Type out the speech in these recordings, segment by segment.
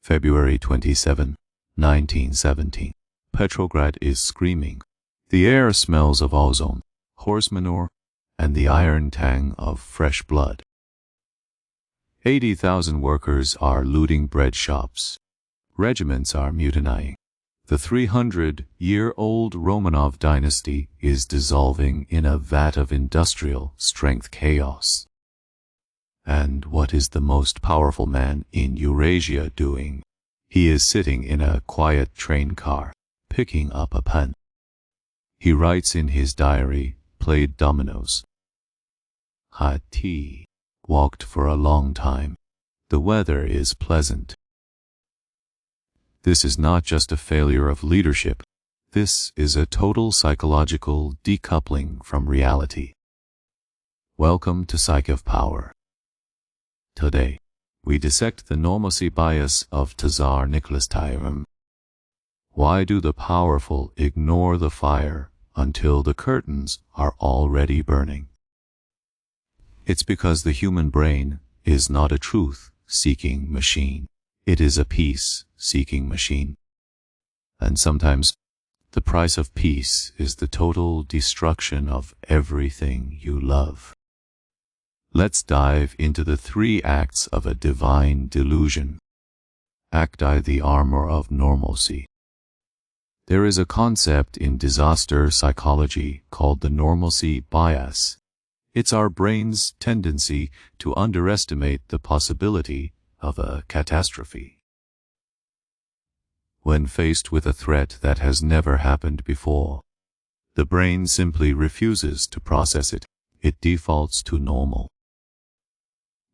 February 27, 1917. Petrograd is screaming. The air smells of ozone, horse manure, and the iron tang of fresh blood. 80,000 workers are looting bread shops. Regiments are mutinying. The 300-year-old Romanov dynasty is dissolving in a vat of industrial strength chaos. And what is the most powerful man in Eurasia doing? He is sitting in a quiet train car, picking up a pen. He writes in his diary, played dominoes. Had tea. Walked for a long time. The weather is pleasant. This is not just a failure of leadership. This is a total psychological decoupling from reality. Welcome to Psyche of Power. Today, we dissect the normalcy bias of Tsar Nicholas II. Why do the powerful ignore the fire until the curtains are already burning? It's because the human brain is not a truth-seeking machine. It is a peace-seeking machine. And sometimes, the price of peace is the total destruction of everything you love. Let's dive into the 3 acts of a divine delusion. Act I, the armor of normalcy. There is a concept in disaster psychology called the normalcy bias. It's our brain's tendency to underestimate the possibility of a catastrophe. When faced with a threat that has never happened before, the brain simply refuses to process it. It defaults to normal.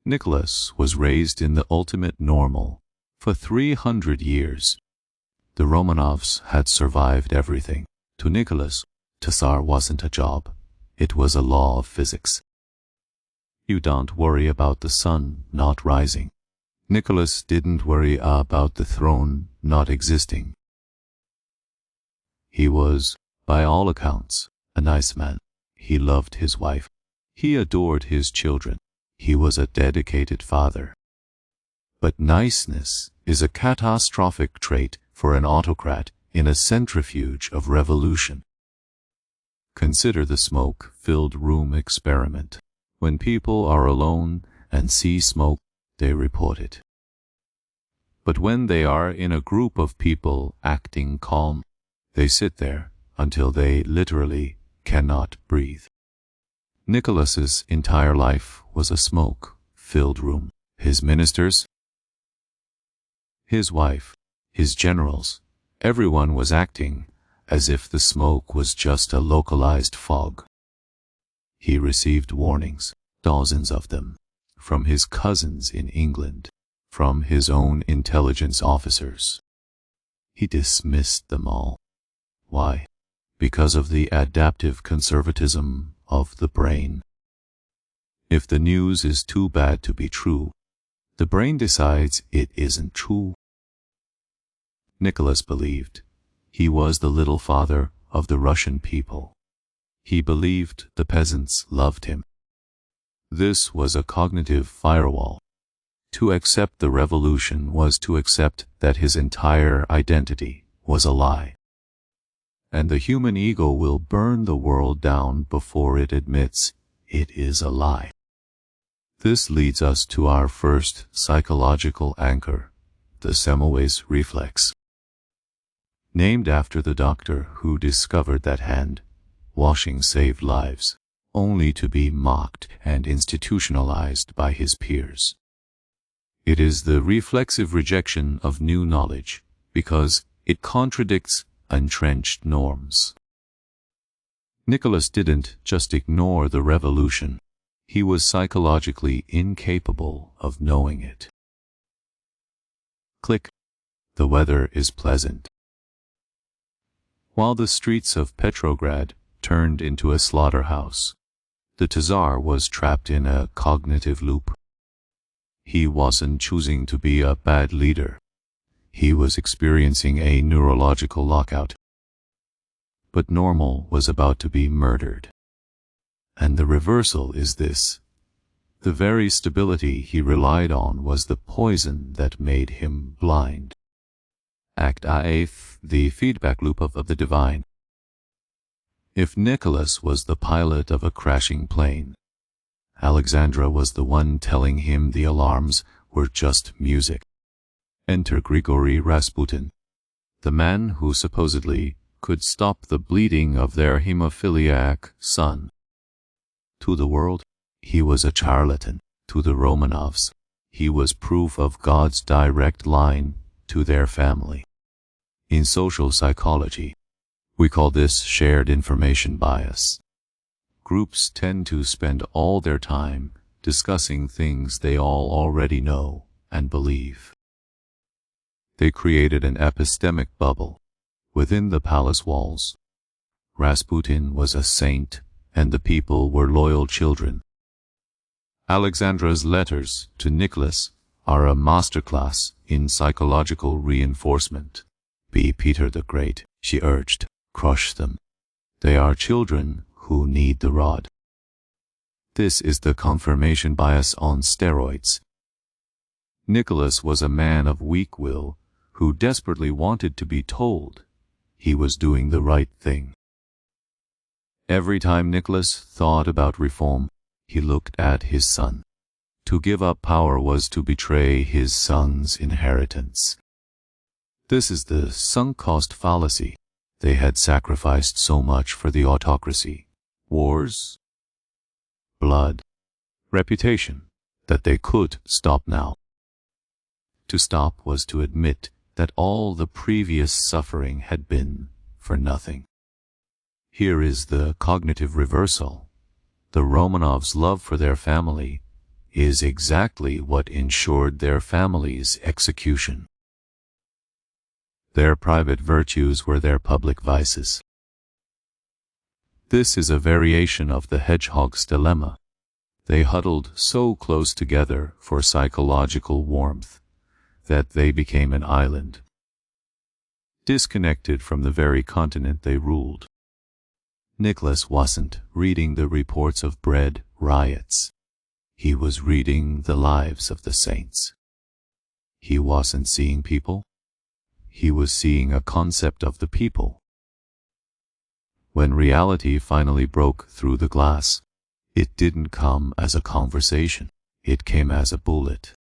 Nicholas was raised in the ultimate normal for 300 years. The Romanovs had survived everything. To Nicholas, Tsar wasn't a job. It was a law of physics. You don't worry about the sun not rising. Nicholas didn't worry about the throne not existing. He was, by all accounts, a nice man. He loved his wife. He adored his children. He was a dedicated father. But niceness is a catastrophic trait for an autocrat in a centrifuge of revolution. Consider the smoke-filled room experiment. When people are alone and see smoke, they report it. But when they are in a group of people acting calm, they sit there until they literally cannot breathe. Nicholas's entire life was a smoke-filled room. His ministers, his wife, his generals, everyone was acting as if the smoke was just a localized fog. He received warnings, dozens of them, from his cousins in England, from his own intelligence officers. He dismissed them all. Why? Because of the adaptive conservatism of the brain. If the news is too bad to be true, the brain decides it isn't true. Nicholas believed he was the little father of the Russian people. He believed the peasants loved him. This was a cognitive firewall. To accept the revolution was to accept that his entire identity was a lie. And the human ego will burn the world down before it admits it is a lie. This leads us to our first psychological anchor, the Semmelweis Reflex. Named after the doctor who discovered that hand washing saved lives, only to be mocked and institutionalized by his peers. It is the reflexive rejection of new knowledge because it contradicts entrenched norms. Nicholas didn't just ignore the revolution. He was psychologically incapable of knowing it. Click. The weather is pleasant. While the streets of Petrograd turned into a slaughterhouse, the Tsar was trapped in a cognitive loop. He wasn't choosing to be a bad leader. He was experiencing a neurological lockout. But normal was about to be murdered. And the reversal is this. The very stability he relied on was the poison that made him blind. Act eighth, the feedback loop of the divine. If Nicholas was the pilot of a crashing plane, Alexandra was the one telling him the alarms were just music. Enter Grigory Rasputin, the man who supposedly could stop the bleeding of their hemophiliac son. To the world, he was a charlatan. To the Romanovs, he was proof of God's direct line to their family. In social psychology, we call this shared information bias. Groups tend to spend all their time discussing things they all already know and believe. They created an epistemic bubble within the palace walls. Rasputin was a saint, and the people were loyal children. Alexandra's letters to Nicholas are a masterclass in psychological reinforcement. Be Peter the Great, she urged. Crush them. They are children who need the rod. This is the confirmation bias on steroids. Nicholas was a man of weak will who desperately wanted to be told he was doing the right thing. Every time Nicholas thought about reform, he looked at his son. To give up power was to betray his son's inheritance. This is the sunk cost fallacy. They had sacrificed so much for the autocracy. Wars, blood, reputation, that they could stop now. To stop was to admit that all the previous suffering had been for nothing. Here is the cognitive reversal. The Romanovs' love for their family is exactly what ensured their family's execution. Their private virtues were their public vices. This is a variation of the Hedgehog's dilemma. They huddled so close together for psychological warmth that they became an island, disconnected from the very continent they ruled. Nicholas wasn't reading the reports of bread riots. He was reading the lives of the saints. He wasn't seeing people. He was seeing a concept of the people. When reality finally broke through the glass, it didn't come as a conversation. It came as a bullet.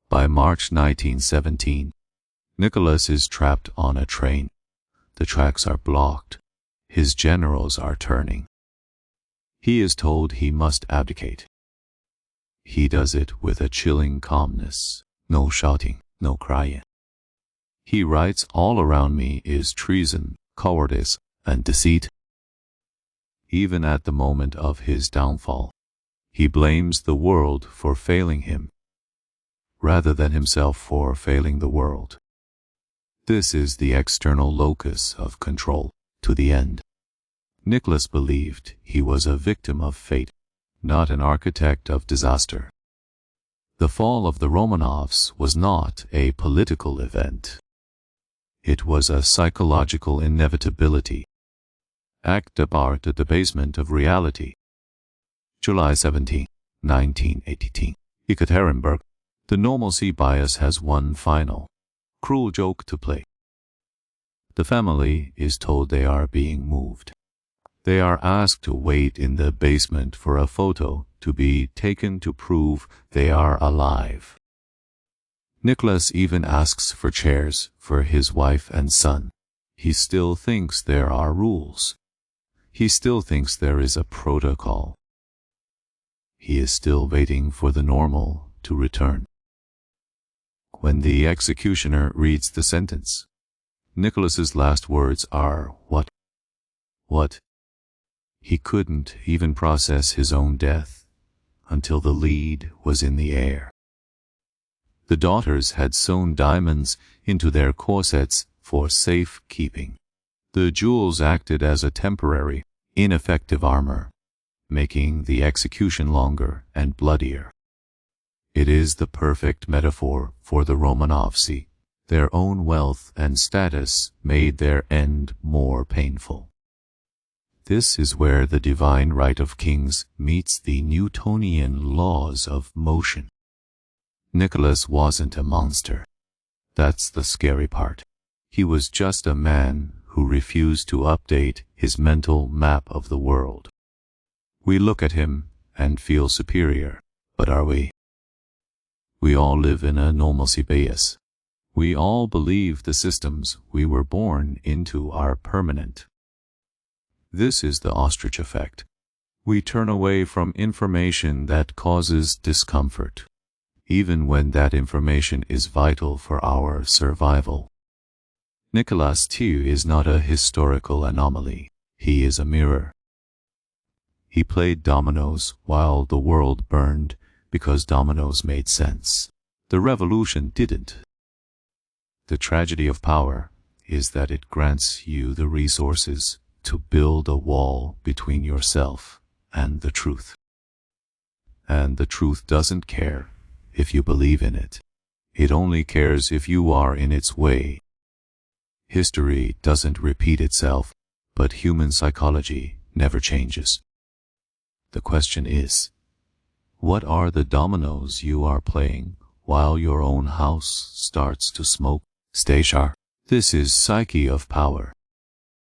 By March 1917, Nicholas is trapped on a train. The tracks are blocked. His generals are turning. He is told he must abdicate. He does it with a chilling calmness. No shouting, no crying. He writes, "All around me is treason, cowardice, and deceit." Even at the moment of his downfall, he blames the world for failing him, rather than himself for failing the world. This is the external locus of control to the end. Nicholas believed he was a victim of fate, not an architect of disaster. The fall of the Romanovs was not a political event. It was a psychological inevitability. Act apart at the basement of reality. July 17, 1918. Ekaterinburg. The normalcy bias has one final, cruel joke to play. The family is told they are being moved. They are asked to wait in the basement for a photo to be taken to prove they are alive. Nicholas even asks for chairs for his wife and son. He still thinks there are rules. He still thinks there is a protocol. He is still waiting for the normal to return. When the executioner reads the sentence, Nicholas's last words are, "What? What?" He couldn't even process his own death until the lead was in the air. The daughters had sewn diamonds into their corsets for safe keeping. The jewels acted as a temporary, ineffective armor, making the execution longer and bloodier. It is the perfect metaphor for the Romanovsi. Their own wealth and status made their end more painful. This is where the divine right of kings meets the Newtonian laws of motion. Nicholas wasn't a monster. That's the scary part. He was just a man who refused to update his mental map of the world. We look at him and feel superior, but are we? We all live in a normalcy bias. We all believe the systems we were born into are permanent. This is the ostrich effect. We turn away from information that causes discomfort, even when that information is vital for our survival. Nicholas II is not a historical anomaly. He is a mirror. He played dominoes while the world burned because dominoes made sense. The revolution didn't. The tragedy of power is that it grants you the resources to build a wall between yourself and the truth. And the truth doesn't care if you believe in it. It only cares if you are in its way. History doesn't repeat itself, but human psychology never changes. The question is, what are the dominoes you are playing while your own house starts to smoke? Stay sharp. This is Psyche of Power.